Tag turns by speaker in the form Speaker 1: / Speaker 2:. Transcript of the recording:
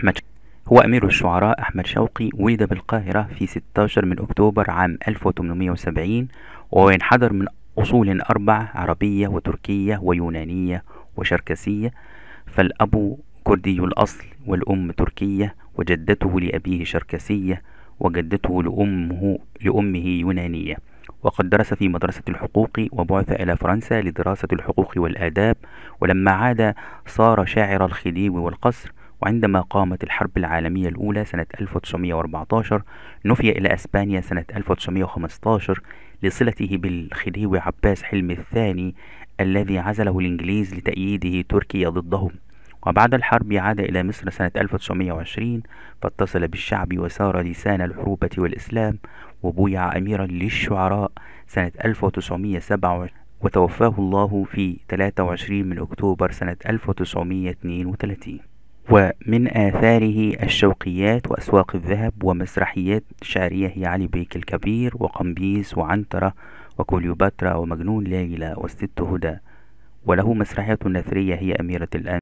Speaker 1: أحمد هو أمير الشعراء أحمد شوقي ولد بالقاهرة في 16 من أكتوبر عام 1870، وهو ينحدر من أصول 4 عربية وتركية ويونانية وشركسية. فالأب كردي الأصل والأم تركية، وجدته لأبيه شركسية، وجدته لأمه يونانية. وقد درس في مدرسة الحقوق، وبعث إلى فرنسا لدراسة الحقوق والآداب، ولما عاد صار شاعر الخديوي والقصر. وعندما قامت الحرب العالمية الأولى سنة 1914 نفي إلى أسبانيا سنة 1915 لصلته بالخديوي عباس حلمي الثاني الذي عزله الإنجليز لتأييده تركيا ضدهم. وبعد الحرب عاد إلى مصر سنة 1920 فاتصل بالشعب وسار لسان العروبة والإسلام، وبويع أميرا للشعراء سنة 1907، وتوفاه الله في 23 من أكتوبر سنة 1932. ومن آثاره الشوقيات وأسواق الذهب ومسرحيات شعرية هي علي بيك الكبير وقمبيز وعنترة وكليوباترا ومجنون ليلى والست هدى. وله مسرحية نثرية هي أميرة الآن.